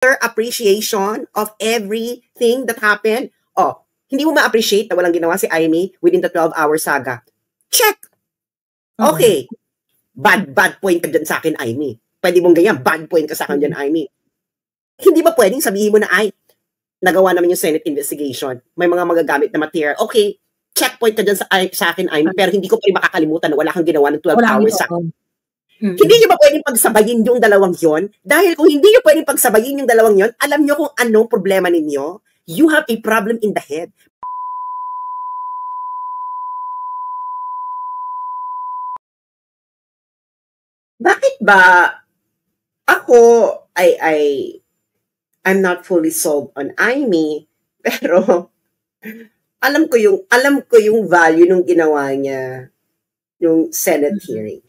appreciation of everything that happened. Oh, hindi mo ma-appreciate na walang ginawa si Aimee within the 12-hour saga. Check! Okay. Bad point ka dyan sa akin, Aimee. Pwede mong ganyan, bad point ka sa akin dyan, Aimee. Hindi ba pwedeng sabihin mo na, ay, nagawa naman yung Senate investigation, may mga magagamit na material. Okay, checkpoint ka dyan sa akin, Aimee, pero hindi ko pa rin makakalimutan na wala kang ginawa ng 12 hours sa akin. Hindi nyo ba pwedeng pagsabayin yung dalawang yon? Dahil kung hindi nyo pwedeng pagsabayin yung dalawang yon, alam nyo kung anong problema ninyo? You have a problem in the head. Bakit ba ako I'm not fully sold on Aimee, pero alam ko yung value nung ginawa niya yung Senate hearing.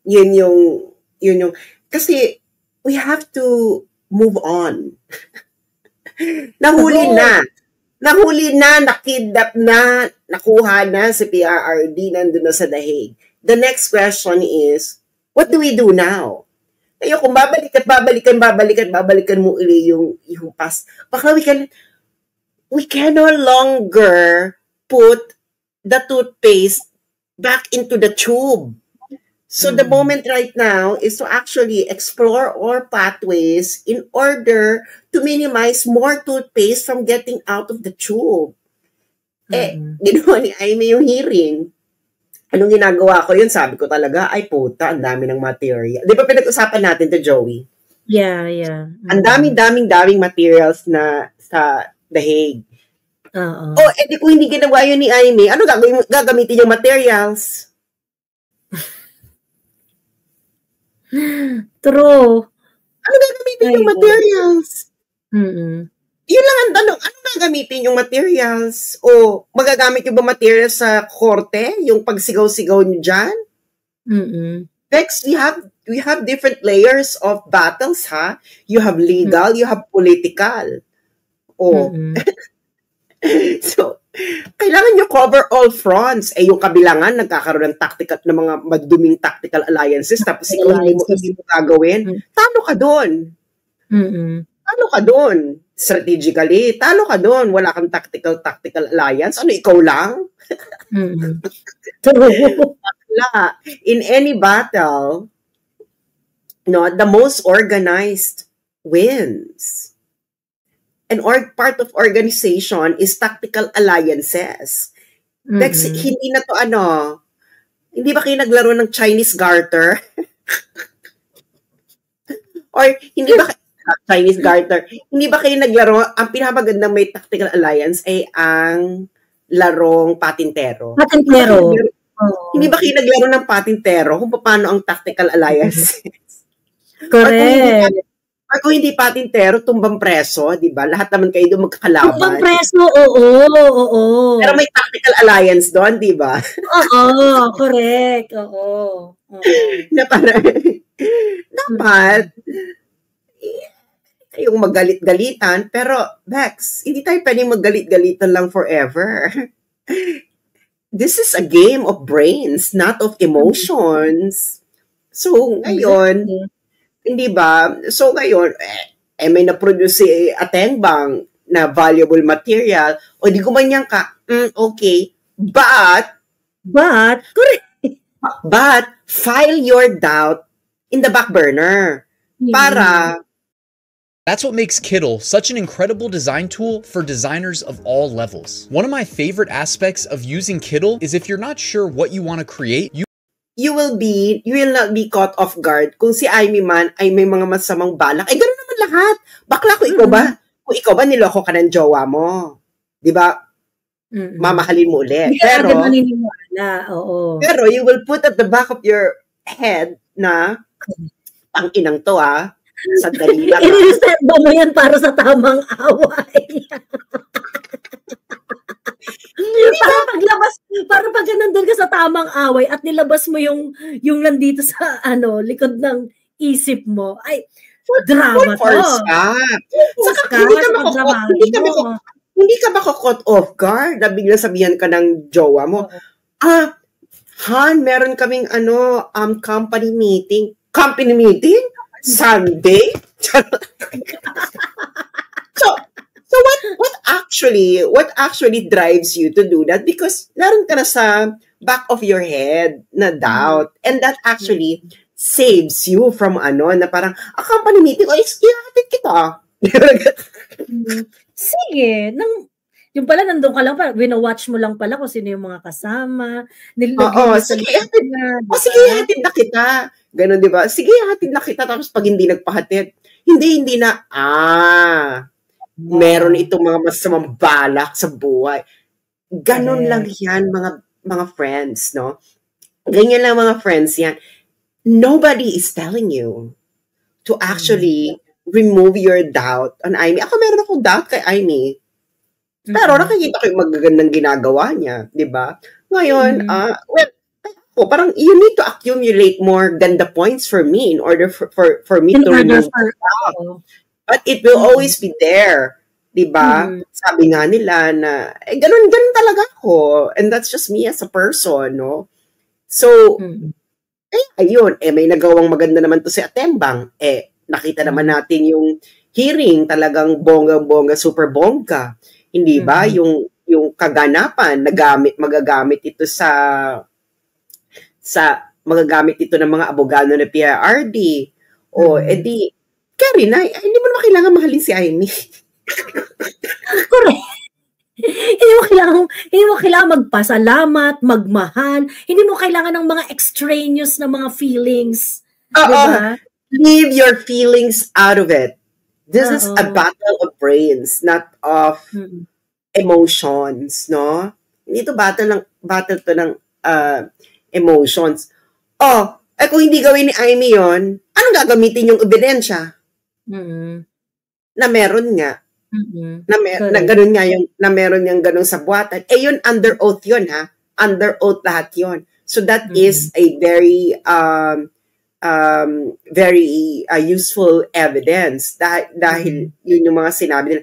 Yun yung kasi we have to move on. Nahuli na, nakidnap na, nakuha na si PRRD, nandun na sa The Hague. The next question is, what do we do now? Kaya kung babalikan mo uli yung past, baka we can no longer put the toothpaste back into the tube. So the moment right now is to actually explore our pathways in order to minimize more toothpaste from getting out of the tube. Ginawa ni Aimee yung hearing. Anong ginagawa ko yun? Sabi ko talaga, ay puta, ang dami ng material. Di ba pinag-usapan natin to, Joey? Yeah. Ang daming materials na sa The Hague. Oh, edi kung hindi ginawa yun ni Aimee, ano gagamitin yung materials? True. Ano gagamitin yung materials? Yun lang ang tanong, ano gagamitin yung materials? O magagamit yung ba materials sa korte? Yung pagsigaw-sigaw nyo dyan? Next, we have different layers of battles, ha? You have legal, you have political. So, kailangan nyo cover all fronts. Yung kabilangan, nagkakaroon ng mga maduming tactical alliances, tapos ikaw hindi mo gagawin. Talo ka doon. Talo ka doon. Strategically, talo ka doon. Wala kang tactical alliance. Ano, ikaw lang? In any battle, the most organized wins. And part of organization is tactical alliances. Hindi na to hindi ba kayo naglaro ng Chinese garter? Or hindi ba Chinese garter? Hindi ba kayo naglaro? Ang pinapagandang may tactical alliance ay ang larong patintero. Hindi ba kayo naglaro ng patintero kung paano ang tactical alliance? Correct. Or kung hindi patintero, tumbang preso, di ba? Lahat naman kayo doon magkakalaban. Tumbang preso, oo. Pero may tactical alliance doon, di ba? Oo, correct. Oo. Na parang, dapat, yung magalit-galitan, pero, Bex, hindi tayo pwedeng magalit-galitan lang forever. This is a game of brains, not of emotions. So, ngayon, hindi ba? So ngayon, may na-produce si Atengbang na valuable material, o di gumanyan ka, okay, but, correct, but, file your doubt in the back burner. Para, That's what makes Kittl such an incredible design tool for designers of all levels. One of my favorite aspects of using Kittl is if you're not sure what you want to create, you will not be caught off guard kung si Aimee man ay may mga masamang balak. Ay, gano'n naman lahat. Bakla kung ikaw ba niloko ka ng jowa mo. Di ba? Mamahalin mo ulit. Pero you will put at the back of your head na pang-inang to, sandali lang. I-reset mo yan para sa tamang away. Para pag nandun ka sa tamang away at nilabas mo yung nandito sa likod ng isip mo, ay, drama to. Saka, hindi ka makakot off guard na bigla sabihan ka ng jowa mo, Han, meron kaming company meeting. Company meeting? Sunday? So what actually drives you to do that? Because naroon ka na sa back of your head na doubt. And that actually saves you from na parang, company meeting, sige, hatid kita. Sige. Yung pala, nandun ka lang, winawatch mo lang pala kung sino yung mga kasama. Sige, hatid na kita. Ganon, di ba? Sige, hatid na kita. Tapos pag hindi nagpahatid, hindi na, meron itong mga masamang balak sa buhay. Ganon lang yan, mga friends, no? Ganyan lang mga friends yan. Nobody is telling you to actually remove your doubt on Aimee. Ako meron akong doubt kay Aimee. Pero nakikita ko yung magagandang ginagawa niya, di ba? Ngayon, parang you need to accumulate more ganda points for me in order for me to remove doubt. But it will always be there. Diba? Sabi nga nila na, ganun talaga ako. And that's just me as a person, no? So, ayun, may nagawang maganda naman to si Atembang. Nakita naman natin yung hearing, talagang bongga-bongga, super bongga. Hindi ba? Yung kaganapan, magagamit ito magagamit ito ng mga abogado ng PRRD. Edi, Kari na, hindi mo naman kailangan mahalin si Aimee. Correct. Hindi mo kailangan magpasalamat, magmahal. Hindi mo kailangan ng mga extraneous na mga feelings. Diba? Leave your feelings out of it. This is a battle of brains, not of emotions, no? Hindi to battle to ng emotions. Kung hindi gawin ni Aimee yun, anong gagamitin yung ebidensya? Na meron nga. Na ganun nga yung, na meron yung ganun sa buhatan. Yun, under oath yun, ha? Under oath lahat yun. So that is a very, very useful evidence. Dahil yun yung mga sinabi nila.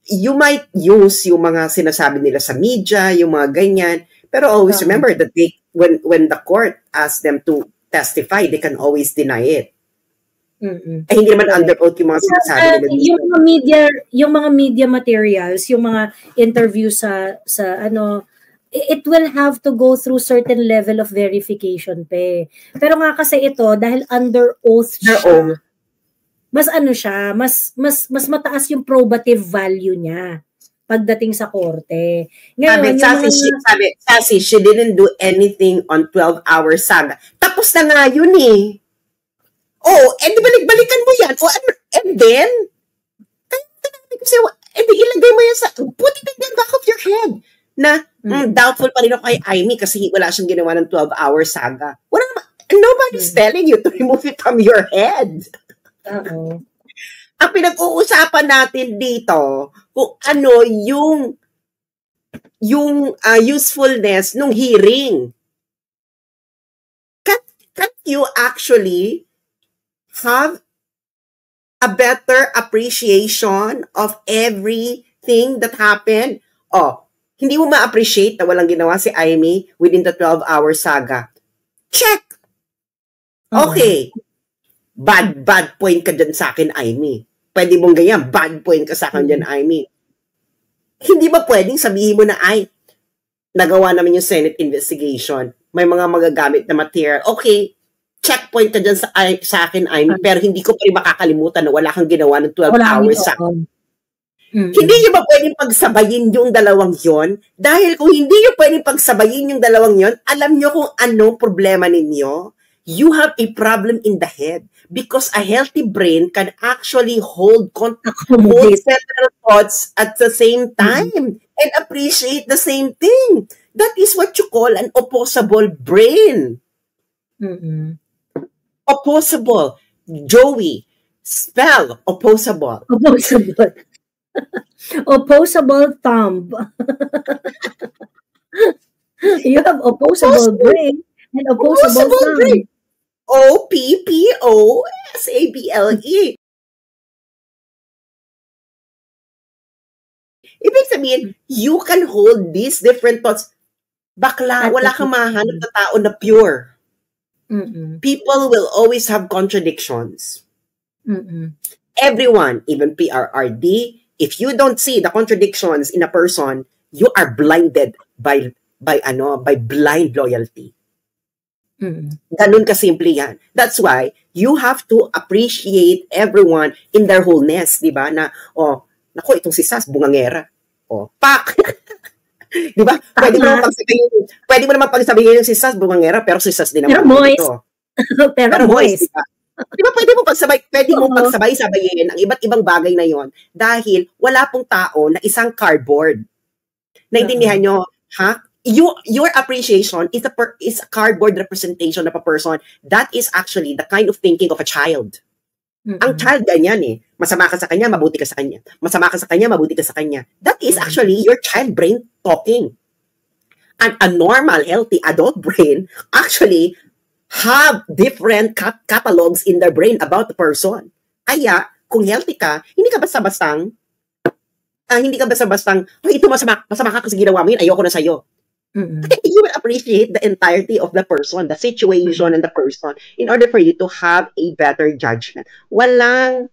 You might use yung mga sinasabi nila sa media, yung mga ganyan. Pero always remember that when the court asks them to testify, they can always deny it. Hindi naman under oath yung mga sinasabi nila. Yung mga media materials, yung mga interview sa it will have to go through certain level of verification Pero nga kasi ito, dahil under oath siya, mas mataas yung probative value niya pagdating sa korte. Ngayon, sabi, she didn't do anything on 12-hour saga. Tapos na nga yun eh. Di balik-balikan mo yan. And then, ilagay mo yan put it in the back of your head na doubtful pa rin ako kay Aimee kasi wala siyang ginawa ng 12-hour saga. Nobody's telling you to remove it from your head. Ang pinag-uusapan natin dito, kung ano yung usefulness ng hearing. Can't you actually have a better appreciation of everything that happened? Hindi mo ma-appreciate na walang ginawa si Aimee within the 12-hour saga. Check! Okay. Bad point ka dyan sa akin, Aimee. Pwede mong ganyan, bad point ka sa akin dyan, Aimee. Hindi ba pwedeng sabihin mo na, nagawa naman yung Senate investigation. May mga magagamit na material. Okay, checkpoint ka dyan sa akin, Aimee, pero hindi ko pa rin makakalimutan na wala kang ginawa ng 12 hours sa akin. Hindi nyo ba pwedeng pagsabayin yung dalawang yon? Dahil kung hindi nyo pwedeng pagsabayin yung dalawang yon, alam nyo kung anong problema ninyo? You have a problem in the head because a healthy brain can actually hold several thoughts at the same time and appreciate the same thing. That is what you call an opposable brain. Opposable. Joey, spell opposable. Opposable. Opposable thumb. You have opposable brain and opposable thumb. Brain. O-P-P-O-S-A-B-L-E. Ibig sabihin, you can hold these different thoughts. Bakla, wala kang mahanap na tao na pure. People will always have contradictions. Everyone, even PRRD, if you don't see the contradictions in a person, you are blinded by blind loyalty. Ganun kasimple yan. That's why you have to appreciate everyone in their wholeness, di ba? Na, naku, itong si Sas, bungangera. Pak! Di ba? Pwede mo naman pagsabihin yung si Sas, bungangera, pero si Sas din naman. Pero moist. Pero moist. Di ba pwede mo pagsabay-sabayin ang iba't ibang bagay na yon dahil wala pong tao na isang cardboard. Naintindihan nyo, ha? Your appreciation is a cardboard representation of a person. That is actually the kind of thinking of a child. Ang child ganyan eh. Masama ka sa kanya, mabuti ka sa kanya. Masama ka sa kanya, mabuti ka sa kanya. That is actually your child brain talking. And a normal, healthy adult brain actually have different catalogs in their brain about the person. Kaya, kung healthy ka, hindi ka basta-bastang, ito masama ka kasi ginawa mo yun, ayoko na sa'yo. You will appreciate the entirety of the person, the situation and the person in order for you to have a better judgment. Walang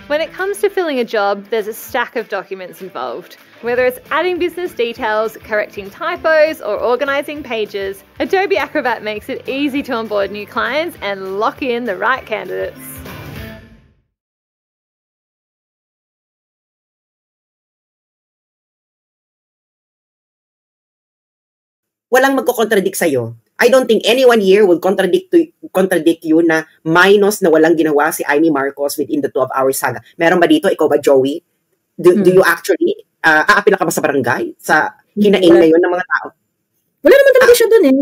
When it comes to filling a job, there's a stack of documents involved. Whether it's adding business details, correcting typos, or organising pages, Adobe Acrobat makes it easy to onboard new clients and lock in the right candidates. walang magko-contradict sa'yo. I don't think anyone here would contradict you na minus na walang ginawa si Amy Marcos within the 12-hour saga. Meron ba dito? Ikaw ba, Joey? Do you actually, aapila ka ba sa barangay? Sa hinaing na yun ng mga tao? Wala naman talaga siya dun eh.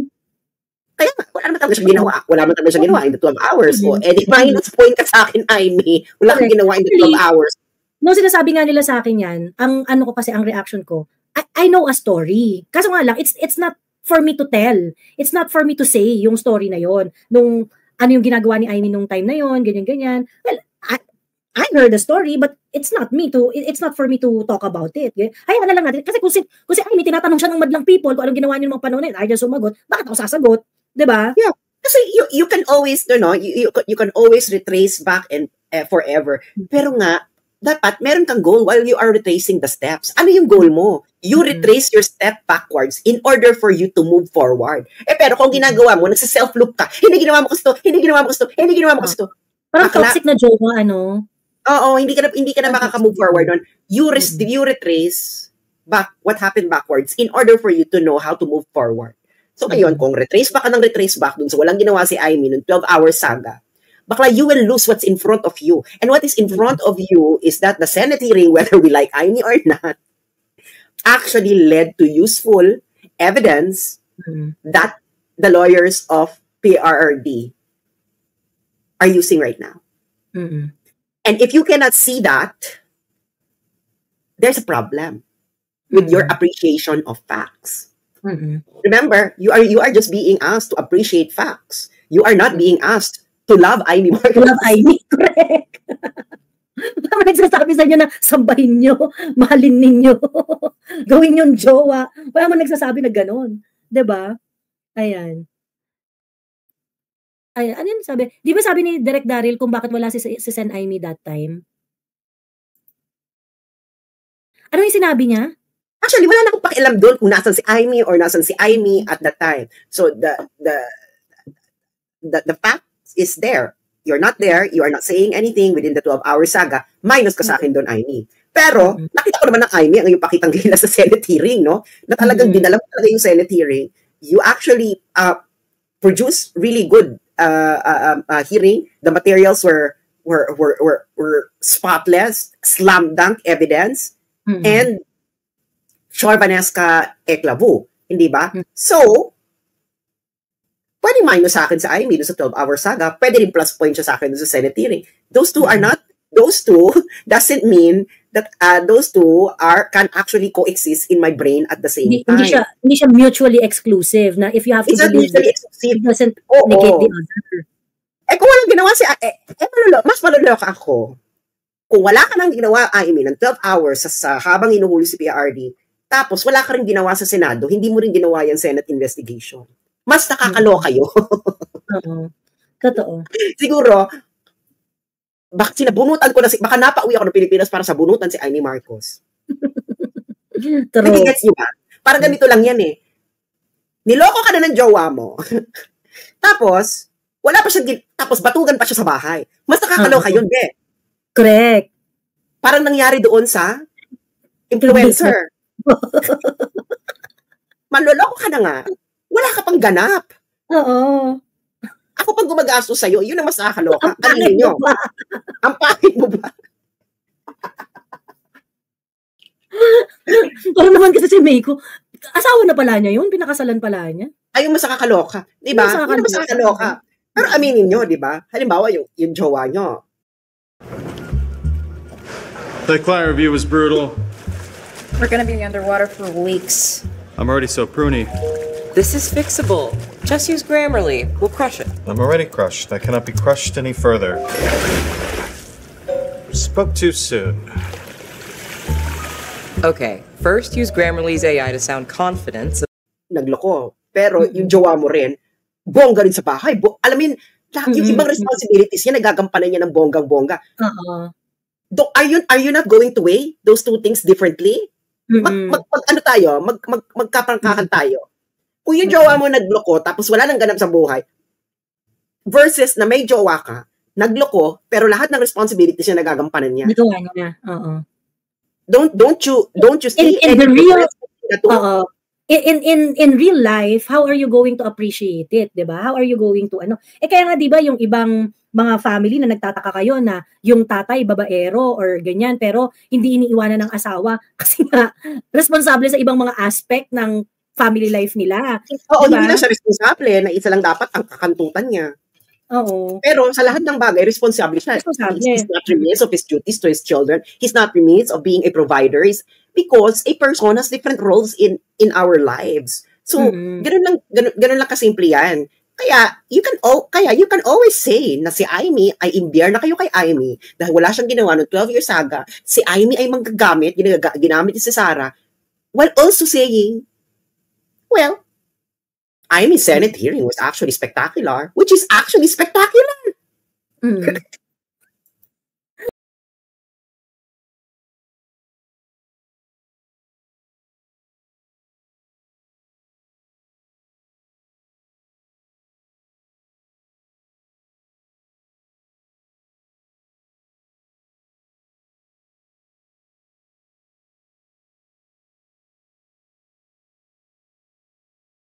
Kaya wala naman talaga siya ginawa. Wala naman talaga siya ginawa in the 12 hours. Di minus point ka sa akin, Amy. Wala kang ginawa in the 12 hours. No, sinasabi nga nila sa akin yan, ang ano ko kasi, ang reaction ko, I know a story. Kaso nga lang, it's not for me to tell. It's not for me to say yung story na yon. Nung ano yung ginagawa ni Amy nung time na yon, ganyan-ganyan. Well, I heard the story, but it's not for me to talk about it. Hayaan na lang natin. Kasi kung si Amy, tinatanong siya ng madlang people kung anong ginawa niyo ng mga panahon na yun, ay dyan sumagot, bakit ako sasagot? Diba? Yeah. Kasi you can always, you can always retrace back and forever. Pero nga, dapat meron kang goal while you are retracing the steps. Ano yung goal mo? You retrace your step backwards in order for you to move forward. Pero kung ginagawa mo, nagsa-self-loop ka, hindi ginawa mo kasi to, hindi ginawa mo kasi to, hindi ginawa mo kasi to. Parang toxic na jowa, ano? Oo, hindi ka na makaka-move forward on. You retrace back what happened backwards in order for you to know how to move forward. So ngayon, kung retrace back ka ng retrace back dun sa walang ginawa si Amy nung 12-hour saga, bakla, you will lose what's in front of you. And what is in front of you is that the Senate hearing, whether we like Amy or not, actually led to useful evidence that the lawyers of PRRD are using right now. And if you cannot see that, there's a problem with your appreciation of facts. Remember, you are just being asked to appreciate facts. You are not being asked to love Amy Marcos. To love Amy, correct. Tama nagsasabi sa inyo na sambahin nyo, mahalin ninyo, gawin yung jowa. Wala mo nagsasabi na gano'n. Diba? Ayan. Ano yun sabi? Di ba sabi ni Direk Daryl kung bakit wala si Sen Amy that time? Ano yung sinabi niya? Actually, wala na akong pakialam doon kung nasan si Amy or nasan si Amy at that time. So the fact is there. You're not there. You are not saying anything within the 12-hour saga. Minus ka sa akin doon, Amy. Pero, nakita ko naman ng Amy ang iyong pakitang gila sa Senate hearing, no? Na talagang dinala mo talaga yung Senate hearing. You actually produce really good hearing. The materials were spotless, slam dunk evidence, and Chorbanesca Eklavu. Hindi ba? So, pwede minus sa akin sa Amy doon sa 12-hour saga. Pwede rin plus point siya sa akin doon sa Senate hearing. Those two are not those two doesn't mean that those two can actually coexist in my brain at the same time. Hindi siya mutually exclusive na if you have to It's not believe mutually it, exclusive. it doesn't Oo. negate the other. Kung walang ginawa si mas malulok ako. Kung wala ka nang ginawa, ng 12 hours habang inuhuli si PRD, tapos wala ka rin ginawa sa Senado, hindi mo rin ginawa yung Senate investigation. Mas nakakaloka yun. Oo. Totoo. Siguro, baka sinabunutan ko na baka napauwi ako ng Pilipinas para sa bunutan si Amy Marcos. True. Nagigets niyo ba? Parang ganito lang yan eh. Niloko ka na ng jowa mo. Tapos, wala pa siya, tapos batugan pa siya sa bahay. Mas nakakaloka yun, be. Correct. Parang nangyari doon sa influencer. Manloloko ka na nga. Wala ka pang ganap. Oo. Ako pag gumagastos sa'yo, yun ang mas nakakaloka. Ang pangit mo ba? Ang pangit mo ba? Parang naman kasi si Meiko, asawa na pala niya yun, pinakasalan pala niya. Ay, yung mas nakakaloka. Diba? Yun ang mas nakakaloka. Pero aminin nyo, diba? Halimbawa, yung jowa nyo. That client review was brutal. We're gonna be underwater for weeks. I'm already so pruny. This is fixable. Just use Grammarly. We'll crush it. I'm already crushed. I cannot be crushed any further. Spoke too soon. Okay, first use Grammarly's AI to sound confident. Nagloko. Pero yung jowa mo rin, bongga rin sa bahay. Alamin, lahat yung ibang responsibilities niya, nagagampanan niya ng bonggang-bongga. Oo. Are you not going to weigh those two things differently? Magkaprangkahan tayo. Kung yung jowa mo nagloko, tapos wala nang ganap sa buhay, versus na may jowa ka, nagloko, pero lahat ng responsibilities niya nagagampanan niya. Nagawa niya. Oo. Don't you see in the real in real life, how are you going to appreciate it, 'di ba? How are you going to kaya nga 'di ba yung ibang mga family na nagtataka kayo na yung tatay babaero or ganyan pero hindi iniiwanan ng asawa kasi nga responsable sa ibang mga aspect ng family life nila. Oo, diba? Hindi lang siya responsable, na isa lang dapat ang kakantutan niya. Oo. Pero sa lahat ng bagay, responsable siya. He's not remiss of his duties to his children. He's not remiss of being a provider. Because a person has different roles in our lives. So, ganun lang kasimple yan. Kaya you can always say na si Amy ay imbiyer na kayo kay Amy dahil wala siyang ginawa noong 12-year saga. Si Amy ay manggagamit, ginamit ni si Sarah, while also saying, well, Amy's Senate hearing was actually spectacular, which is actually spectacular.